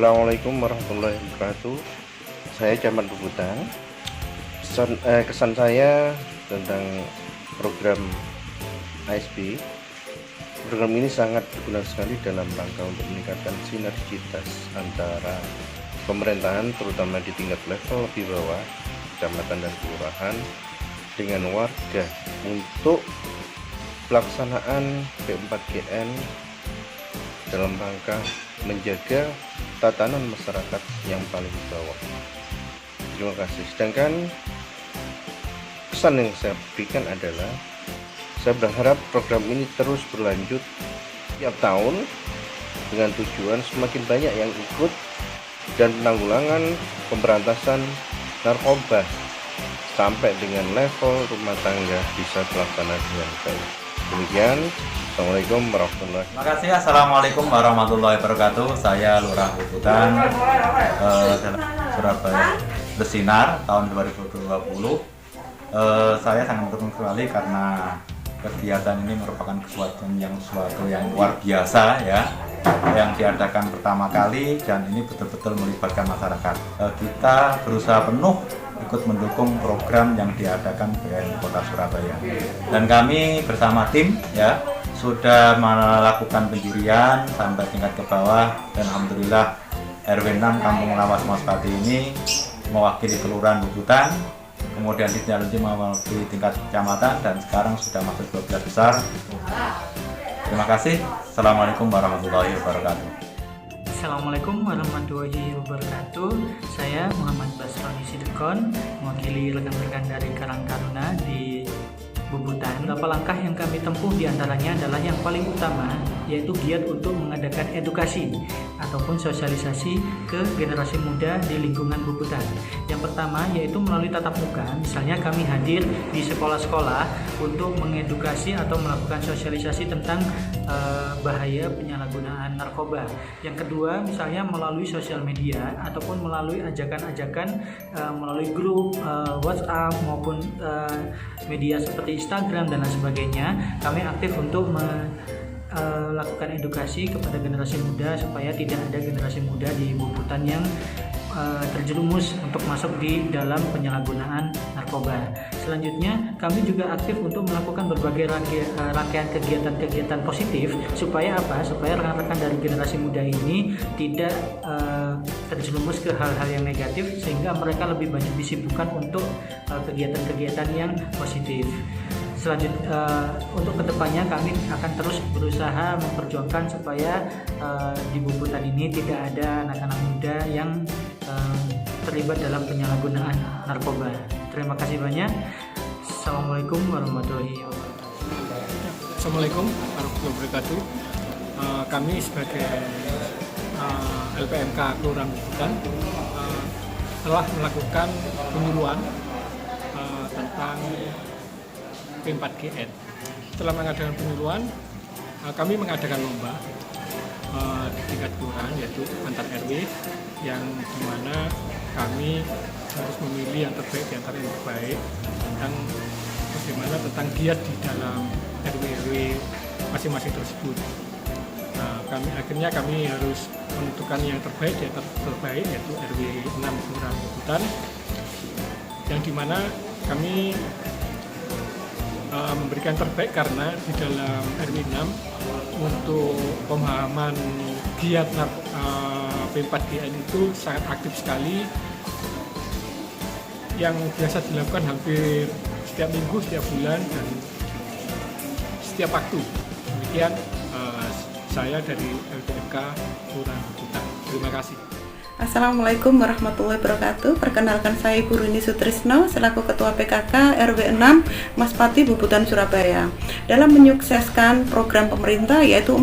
Assalamualaikum warahmatullahi wabarakatuh. Saya Camat Bubutan. Kesan saya tentang program ASB. Program ini sangat berguna sekali dalam rangka untuk meningkatkan sinergitas antara pemerintahan, terutama di tingkat level lebih bawah, kecamatan dan kelurahan, dengan warga untuk pelaksanaan P4GN dalam rangka menjaga tatanan masyarakat yang paling bawah. Terima kasih. Sedangkan pesan yang saya berikan adalah saya berharap program ini terus berlanjut tiap tahun dengan tujuan semakin banyak yang ikut dan penanggulangan pemberantasan narkoba sampai dengan level rumah tangga bisa terlaksana dengan baik. Demikian. Assalamualaikum warahmatullahi wabarakatuh. Terima kasih. Assalamualaikum warahmatullahi wabarakatuh. Saya Lurah Bubutan, Surabaya Bersinar tahun 2020. Saya sangat mendukung sekali karena kegiatan ini merupakan suatu yang luar biasa ya, yang diadakan pertama kali dan ini betul-betul melibatkan masyarakat. Kita berusaha penuh ikut mendukung program yang diadakan BN Kota Surabaya, dan kami bersama tim ya sudah melakukan penjurian sampai tingkat ke bawah, dan alhamdulillah RW 6 Kampung Lawas Maspati ini mewakili Kelurahan Bubutan, kemudian ditindaklanjuti mewakili tingkat kecamatan, dan sekarang sudah masuk 12 besar. Terima kasih. Assalamualaikum warahmatullahi wabarakatuh. Assalamualaikum warahmatullahi wabarakatuh. Saya Muhammad Basroni Sidekon, mewakili rekan-rekan dari Karang Taruna di Bubutan. Beberapa langkah yang kami tempuh diantaranya adalah yang paling utama, yaitu giat untuk mengadakan edukasi ataupun sosialisasi ke generasi muda di lingkungan Bubutan. Yang pertama yaitu melalui tatap muka, misalnya kami hadir di sekolah-sekolah untuk mengedukasi atau melakukan sosialisasi tentang bahaya penyalahgunaan narkoba. Yang kedua misalnya melalui sosial media ataupun melalui ajakan-ajakan melalui grup WhatsApp maupun media seperti Instagram dan lain sebagainya. Kami aktif untuk melakukan edukasi kepada generasi muda supaya tidak ada generasi muda di Bubutan yang terjerumus untuk masuk di dalam penyalahgunaan narkoba. Selanjutnya kami juga aktif untuk melakukan berbagai rangkaian kegiatan-kegiatan positif supaya apa? Supaya rekan-rekan dari generasi muda ini tidak terjerumus ke hal-hal yang negatif, sehingga mereka lebih banyak disibukkan untuk kegiatan-kegiatan yang positif. Selanjutnya untuk kedepannya kami akan terus berusaha memperjuangkan supaya di Bubutan ini tidak ada anak-anak muda yang terlibat dalam penyalahgunaan narkoba. Terima kasih banyak. Assalamualaikum warahmatullahi wabarakatuh. Assalamualaikum warahmatullahi wabarakatuh. Kami sebagai LPMK Kelurahan Bubutan telah melakukan penyuluhan tentang P4GN. Setelah mengadakan penyuluhan, kami mengadakan lomba di tingkat kelurahan, yaitu antar RW, yang dimana kami harus memilih yang terbaik di antara yang terbaik tentang bagaimana tentang giat di dalam RW masing-masing tersebut. Nah, akhirnya kami harus menentukan yang terbaik di antara terbaik, yaitu RW 6 Kelurahan Bubutan, yang dimana kami memberikan terbaik karena di dalam RW 6 untuk pemahaman giat P4GN itu sangat aktif sekali, yang biasa dilakukan hampir setiap minggu, setiap bulan, dan setiap waktu. Demikian saya dari LPMK Kelurahan Bubutan. Terima kasih. Assalamualaikum warahmatullahi wabarakatuh. Perkenalkan saya Ibu Rini Sutrisno selaku Ketua PKK RW 6 Maspati Bubutan Surabaya. Dalam menyukseskan program pemerintah yaitu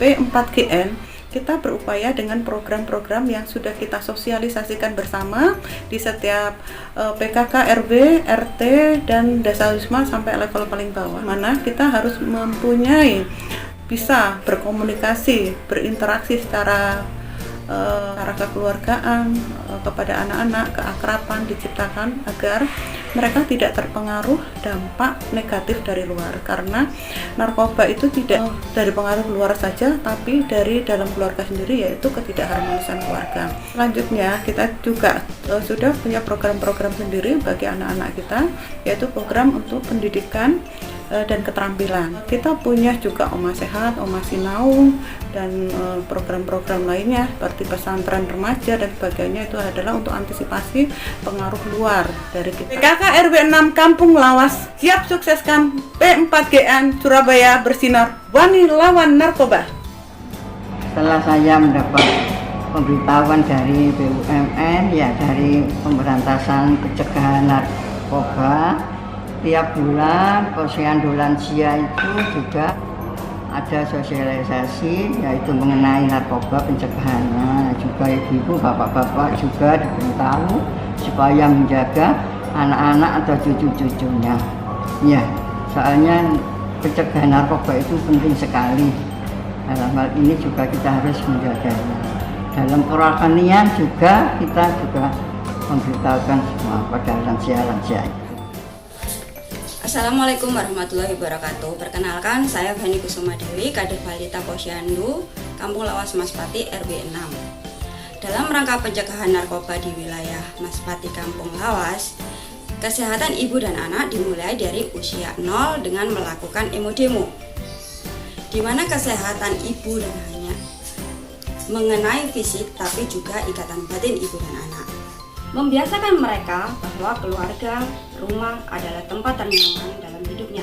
P4GN, kita berupaya dengan program-program yang sudah kita sosialisasikan bersama di setiap PKK, RW, RT, dan Desa Wisma sampai level paling bawah, mana kita harus mempunyai bisa berkomunikasi, berinteraksi secara cara kekeluargaan kepada anak-anak, keakraban diciptakan agar mereka tidak terpengaruh dampak negatif dari luar, karena narkoba itu tidak dari pengaruh luar saja tapi dari dalam keluarga sendiri, yaitu ketidakharmonisan keluarga. Selanjutnya kita juga sudah punya program-program sendiri bagi anak-anak kita, yaitu program untuk pendidikan dan keterampilan. Kita punya juga Oma Sehat, Oma Sinau, dan program-program lainnya seperti pesantren remaja dan sebagainya. Itu adalah untuk antisipasi pengaruh luar dari kita. PKK RW 6 Kampung Lawas siap sukseskan P4GN Surabaya bersinar wani lawan narkoba. Setelah saya mendapat pemberitahuan dari BUMN, ya dari pemberantasan pencegahan narkoba, tiap bulan posyandu lansia itu juga ada sosialisasi, yaitu mengenai narkoba pencegahannya. Juga ibu-ibu, bapak-bapak juga diberitahu supaya menjaga anak-anak atau cucu-cucunya. Ya, soalnya pencegahan narkoba itu penting sekali. Dalam hal ini juga kita harus menjaganya. Dalam kerohanian juga kita juga memberitahukan semua pada lansia-lansia. Assalamualaikum warahmatullahi wabarakatuh. Perkenalkan, saya Fani Kusuma Dewi, Kader Balita Posyandu, Kampung Lawas Maspati RW 6. Dalam rangka pencegahan narkoba di wilayah Maspati Kampung Lawas, kesehatan ibu dan anak dimulai dari usia 0 dengan melakukan emo-demo, di mana kesehatan ibu dan hanya mengenai fisik tapi juga ikatan batin ibu dan anak. Membiasakan mereka bahwa keluarga, rumah adalah tempat ternyaman dalam hidupnya.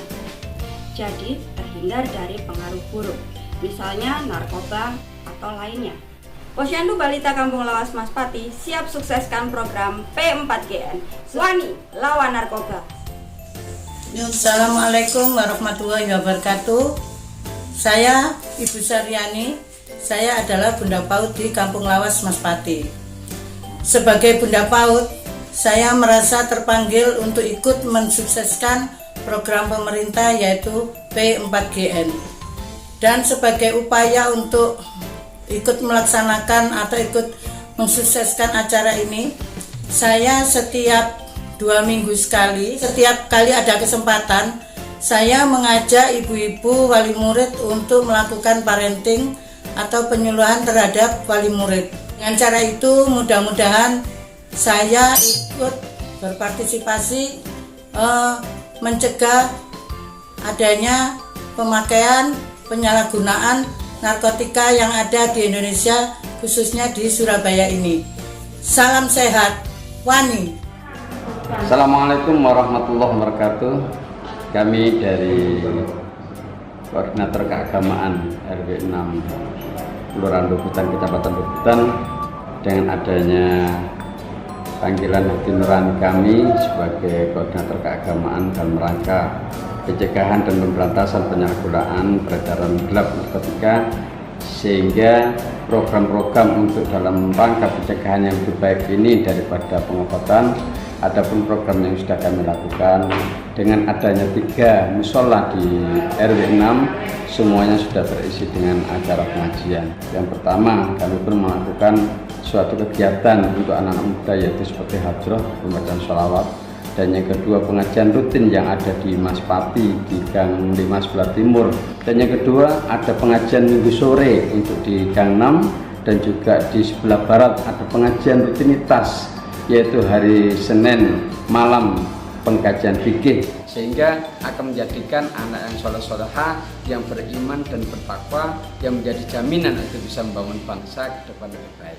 Jadi terhindar dari pengaruh buruk, misalnya narkoba atau lainnya. Posyandu Balita Kampung Lawas Maspati siap sukseskan program P4GN Wani lawan narkoba. Assalamualaikum warahmatullahi wabarakatuh. Saya Ibu Saryani. Saya adalah Bunda PAUD di Kampung Lawas Maspati. Sebagai Bunda PAUD, saya merasa terpanggil untuk ikut mensukseskan program pemerintah yaitu P4GN. Dan sebagai upaya untuk ikut melaksanakan atau ikut mensukseskan acara ini, saya setiap 2 minggu sekali, setiap kali ada kesempatan, saya mengajak ibu-ibu wali murid untuk melakukan parenting atau penyuluhan terhadap wali murid. Dengan cara itu mudah-mudahan saya ikut berpartisipasi mencegah adanya pemakaian penyalahgunaan narkotika yang ada di Indonesia, khususnya di Surabaya ini. Salam sehat, Wani. Assalamualaikum warahmatullahi wabarakatuh. Kami dari Koordinator Keagamaan RW 6 Kelurahan Bubutan, Kecamatan Bubutan, dengan adanya panggilan hati nurani kami sebagai Koordinator Keagamaan dalam rangka pencegahan dan pemberantasan penyalahgunaan peredaran gelap narkotika, sehingga program-program untuk dalam rangka pencegahan yang lebih baik ini daripada pengobatan. Adapun program yang sudah kami lakukan dengan adanya 3 musola di RW 6, semuanya sudah terisi dengan acara pengajian. Yang pertama, kami pun melakukan suatu kegiatan untuk anak-anak muda, yaitu seperti hadroh, pembacaan sholawat. Dan yang kedua, pengajian rutin yang ada di Maspati di Gang 5 sebelah timur. Dan yang kedua, ada pengajian minggu sore untuk di Gang 6, dan juga di sebelah barat ada pengajian rutinitas, yaitu hari Senin malam pengkajian fikih, sehingga akan menjadikan anak yang soleh-soleha, yang beriman dan bertakwa, yang menjadi jaminan untuk bisa membangun bangsa ke depan lebih baik.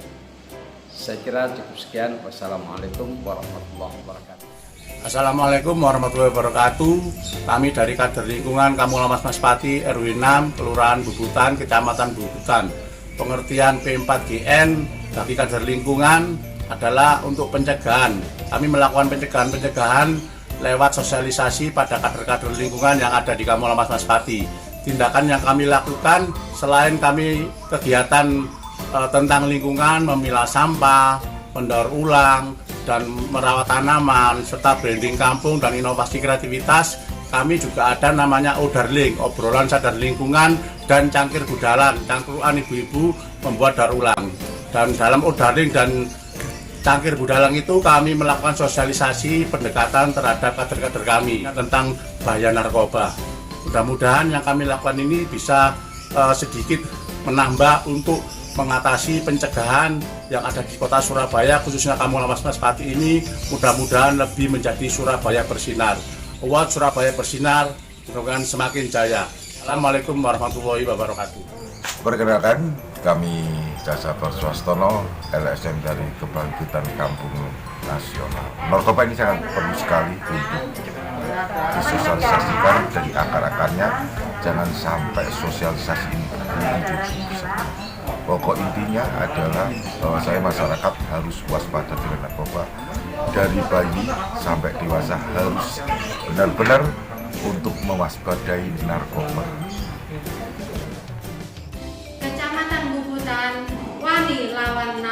Saya kira cukup sekian. Wassalamualaikum warahmatullahi wabarakatuh. Assalamualaikum warahmatullahi wabarakatuh. Kami dari Kader Lingkungan Kampung Lawas Maspati RW 6 Kelurahan Bubutan, Kecamatan Bubutan. Pengertian P4GN bagi Kader Lingkungan adalah untuk pencegahan. Kami melakukan pencegahan lewat sosialisasi pada kader-kader lingkungan yang ada di Kampung Lawas Maspati. Tindakan yang kami lakukan selain kami kegiatan tentang lingkungan, memilah sampah, mendaur ulang, dan merawat tanaman, serta branding kampung dan inovasi kreativitas, kami juga ada namanya Odarling, obrolan sadar lingkungan, dan cangkir budalan, cangkruan ibu-ibu membuat daur ulang. Dan dalam Odaring dan Cangkir Budalang itu kami melakukan sosialisasi pendekatan terhadap kader-kader kami tentang bahaya narkoba. Mudah-mudahan yang kami lakukan ini bisa sedikit menambah untuk mengatasi pencegahan yang ada di kota Surabaya, khususnya Kampung Lawas Maspati ini. Mudah-mudahan lebih menjadi Surabaya bersinar. Award Surabaya bersinar, mudah-mudahan semakin jaya. Assalamualaikum warahmatullahi wabarakatuh. Perkenalkan, kami Casabar Swastono, LSM dari Kebangkitan Kampung Nasional. Narkoba ini sangat perlu sekali untuk disosialisasikan dari akar-akarnya. Jangan sampai sosialisasi ini dirusak. Pokok intinya adalah bahwa saya masyarakat harus waspada dengan narkoba. Dari bayi sampai dewasa harus benar-benar untuk mewaspadai narkoba. Kecamatan Bubutan, Wani lawan